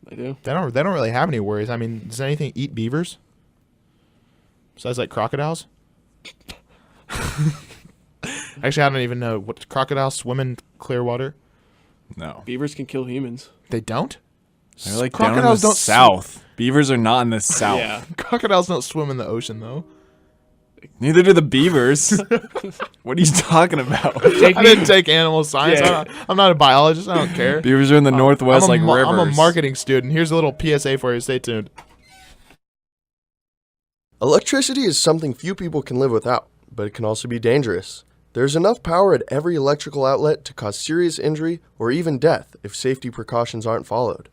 They do. They don't really have any worries. I mean, does anything eat beavers? Besides, like, crocodiles? Actually, I don't even know. What crocodiles swim in clear water? No. Beavers can kill humans. They don't? They're like crocodiles down in the south. Beavers are not in the south. Yeah. Crocodiles don't swim in the ocean, though. Neither do the beavers. What are you talking about? I didn't take animal science. Yeah. I'm not a biologist. I don't care. Beavers are in the northwest like rivers. I'm a marketing student. Here's a little PSA for you. Stay tuned. Electricity is something few people can live without, but it can also be dangerous. There's enough power at every electrical outlet to cause serious injury or even death if safety precautions aren't followed.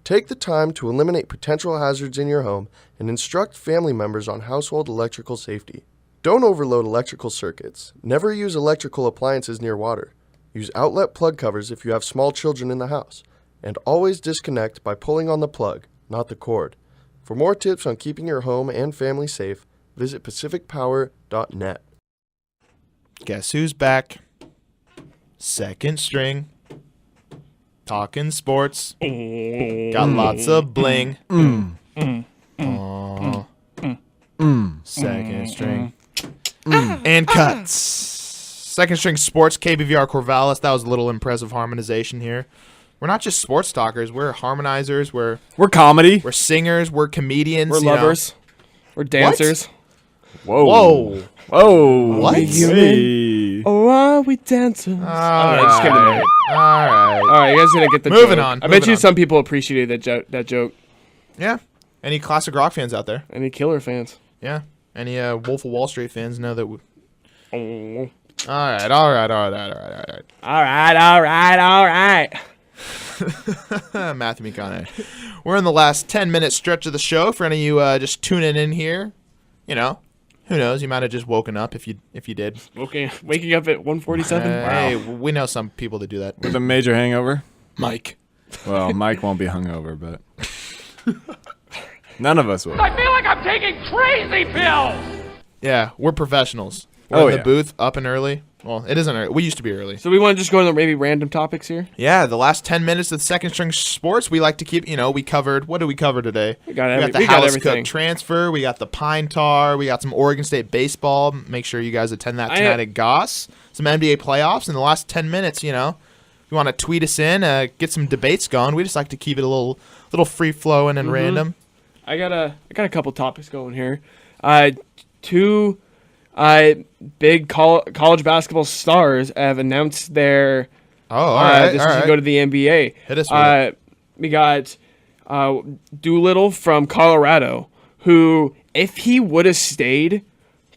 Take the time to eliminate potential hazards in your home and instruct family members on household electrical safety. Don't overload electrical circuits. Never use electrical appliances near water. Use outlet plug covers if you have small children in the house. And always disconnect by pulling on the plug, not the cord. For more tips on keeping your home and family safe, visit pacificpower.net. Guess who's back? Second string. Talking sports. Got lots of bling. Second string. And cuts. Second string sports, KBVR Corvallis. That was a little impressive harmonization here. We're not just sports talkers. We're harmonizers. We're comedy. We're singers. We're comedians. We're lovers. We're dancers. Whoa. What? Hey. Oh, are we dancers? All right. All right, you guys gonna get the Moving joke. on. I bet you some people appreciated that joke. Yeah. Any classic rock fans out there? Any Killer fans? Yeah. Any Wolf of Wall Street fans know that? Oh. All right. Matthew McConaughey. We're in the last 10-minute stretch of the show. For any of you just tuning in here, who knows? You might have just woken up if you did. Waking up at 1:47. Hey, we know some people that do that. With a major hangover? Mike. Well, Mike won't be hungover, but none of us will. I feel like I'm taking crazy pills! Yeah, we're professionals. We're in the booth, up and early. Well, it isn't early. We used to be early. So we want to just go into maybe random topics here? Yeah, the last 10 minutes of the second string sports, we like to keep, we covered, what did we cover today? We got the Hallis Cook transfer. We got the Pine Tar. We got some Oregon State baseball. Make sure you guys attend that tonight at Goss. Some NBA playoffs. In the last 10 minutes, if you want to tweet us in, get some debates going. We just like to keep it a little free-flowing and random. I got a couple topics going here. Two big college basketball stars have announced their decision to go to the NBA. Hit us with it. We got Doolittle from Colorado, who, if he would have stayed,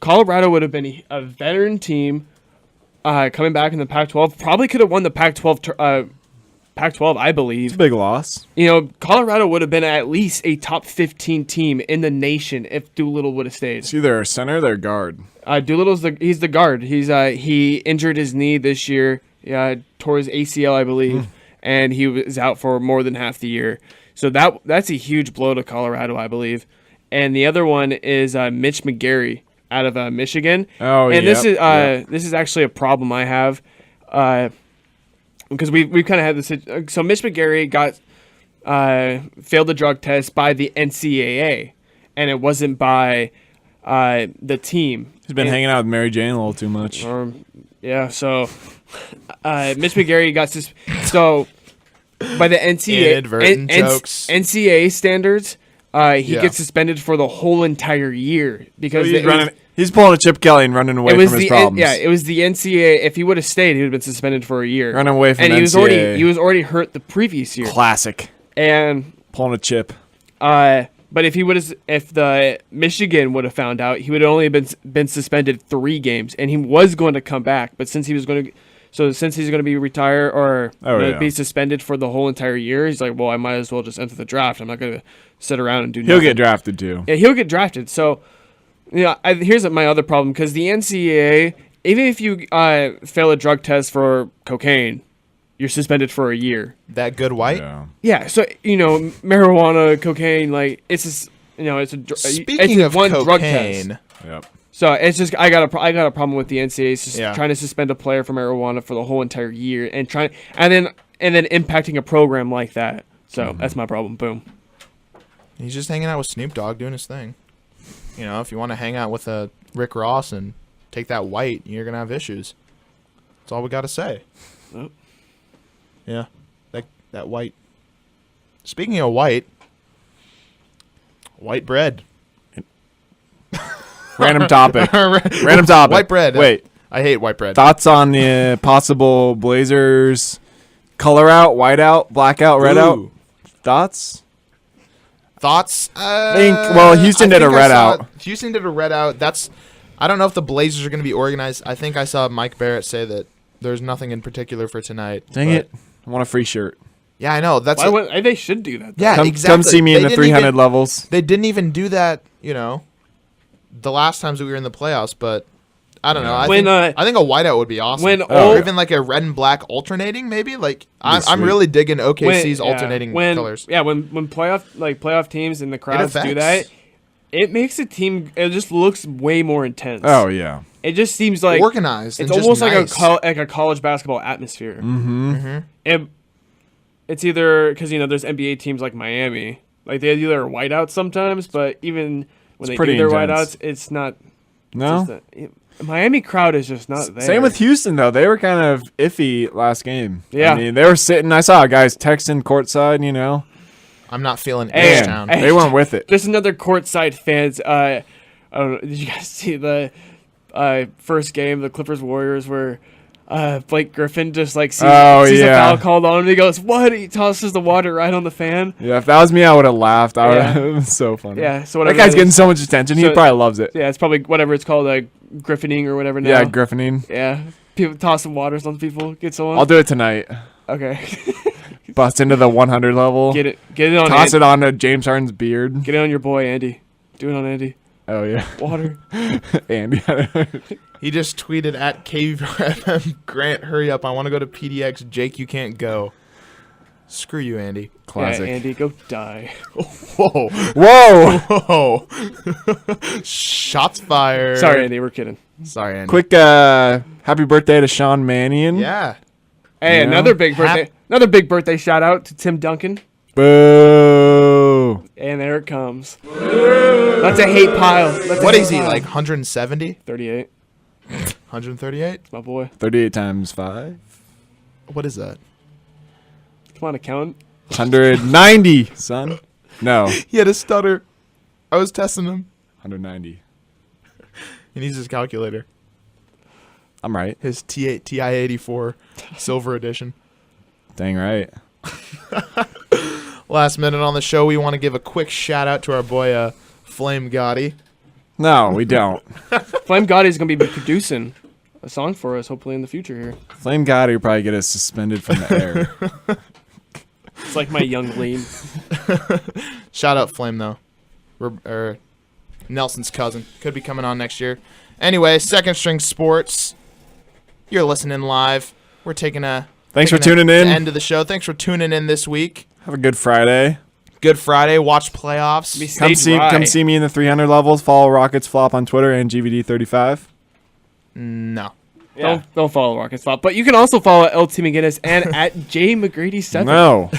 Colorado would have been a veteran team coming back in the Pac-12. Probably could have won the Pac-12, I believe. It's a big loss. Colorado would have been at least a top 15 team in the nation if Doolittle would have stayed. It's either a center or their guard. Doolittle's he's the guard. He injured his knee this year. Tore his ACL, I believe, and he was out for more than half the year. So that's a huge blow to Colorado, I believe. And the other one is Mitch McGary out of Michigan. Oh, and this is actually a problem I have. Because we kind of had this. So Mitch McGary failed the drug test by the NCAA, and it wasn't by the team. He's been hanging out with Mary Jane a little too much. So Mitch McGary got so by the NCAA standards, he gets suspended for the whole entire year because he's pulling a Chip Kelly and running away from his problems. It was the NCAA. If he would have stayed, he would have been suspended for a year. Running away from and NCAA. he was already hurt the previous year. Classic. And pulling a chip. But if the Michigan would have found out, he would have only been suspended 3 games, and he was going to come back. But since he's going to be retired or be suspended for the whole entire year, he's like, well, I might as well just enter the draft. I'm not going to sit around and do nothing. He'll get drafted too. Yeah, he'll get drafted. So, here's my other problem, because the NCAA even if you fail a drug test for cocaine, you're suspended for a year. That good white? Yeah. So marijuana, cocaine, like it's just Speaking of one cocaine, drug test. Yep. So it's just I got a problem with the NCAA just Yeah. trying to suspend a player for marijuana for the whole entire year and then impacting a program like that. So that's my problem. Boom. he's just hanging out with Snoop Dogg doing his thing. If you want to hang out with Rick Ross and take that white, you're gonna have issues. That's all we got to say. Yep. Yeah, that white. Speaking of white bread. Random topic. Random topic. White bread. Wait. I hate white bread. Thoughts on the possible Blazers color out, white out, black out, red out? Thoughts? Houston did a red out. Houston did a red out. I don't know if the Blazers are going to be organized. I think I saw Mike Barrett say that there's nothing in particular for tonight. Dang it. I want a free shirt. Yeah, I know. They should do that. Yeah, exactly. Come see me in the 300 levels. They didn't even do that, the last times that we were in the playoffs, but I don't know. I think a whiteout would be awesome. Or even like a red and black alternating, maybe. Like I'm really digging OKC's alternating colors. Yeah, when playoff teams and the crowds do that, it makes the team. It just looks way more intense. Oh yeah. It just seems like organized. It's and almost just like a college basketball atmosphere. And it's either because there's NBA teams like Miami, like they do their whiteouts sometimes, but even when they do their whiteouts, it's not. No. Miami crowd is just not there. Same with Houston though. They were kind of iffy last game. Yeah. I mean, they were sitting. I saw guys texting courtside. I'm not feeling H-Town. They weren't with it. There's another courtside fans. I don't know. Did you guys see the first game, the Clippers Warriors, where Blake Griffin just sees a foul called on him? He goes, "What?" He tosses the water right on the fan. Yeah, if that was me, I would have laughed. It was so funny. Yeah, so that guy's getting so much attention. He probably loves it. Yeah, it's probably whatever it's called, griffining or whatever now. Yeah, griffining. Yeah, people tossing waters on people. Get someone. I'll do it tonight. Okay. Bust into the 100 level. Get it on. Toss it onto James Harden's beard. Get it on your boy Andy. Do it on Andy. Oh yeah. Water. Andy. He just tweeted at KBVR Grant, hurry up! I want to go to PDX. Jake, you can't go. Screw you, Andy. Classic. Yeah, Andy, go die. Whoa. Whoa. Shots fired. Sorry, Andy. We're kidding. Sorry, Andy. Quick happy birthday to Sean Mannion. Yeah. Hey, another big birthday. Another big birthday shout out to Tim Duncan. Boo. And there it comes. That's a hate pile. What is he, like 170? 38. 138? My boy. 38 times 5. What is that? Come on, accountant. 190, son. No. He had a stutter. I was testing him. 190. He needs his calculator. I'm right. His TI-84 Silver Edition. Dang right. Last minute on the show, we want to give a quick shout out to our boy Flame Gotti. No, we don't. Flame Gotti is going to be producing a song for us, hopefully in the future here. Flame Gotti will probably get us suspended from the air. It's like my young lean. Shout out Flame though, or Nelson's cousin, could be coming on next year. Anyway, Second String Sports. You're listening live. We're taking a Thanks for tuning in. End of the show. Thanks for tuning in this week. Have a good Friday. Good Friday. Watch playoffs. Come see me in the 300 levels. Follow Rockets Flop on Twitter and GVD35. No. Yeah. Don't follow Rockets Flop. But you can also follow LT McGinnis and at JMcGrady7. No.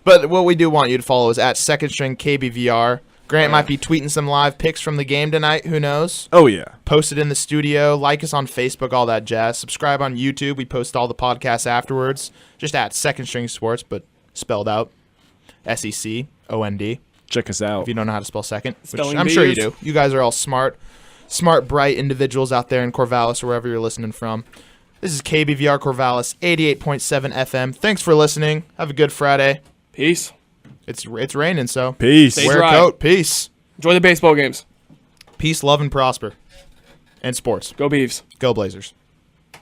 But what we do want you to follow is at Second String KBVR. Grant might be tweeting some live pics from the game tonight. Who knows? Oh, yeah. Post it in the studio. Like us on Facebook, all that jazz. Subscribe on YouTube. We post all the podcasts afterwards. Just at Second String Sports, but spelled out. SECOND. Check us out. If you don't know how to spell second, which Spelling I'm sure you bees. do. You guys are all smart, bright individuals out there in Corvallis or wherever you're listening from. This is KBVR Corvallis, 88.7 FM. Thanks for listening. Have a good Friday. Peace. It's raining, so peace. Wear a coat. Peace. Enjoy the baseball games. Peace, love, and prosper. And sports. Go Beavs. Go Blazers.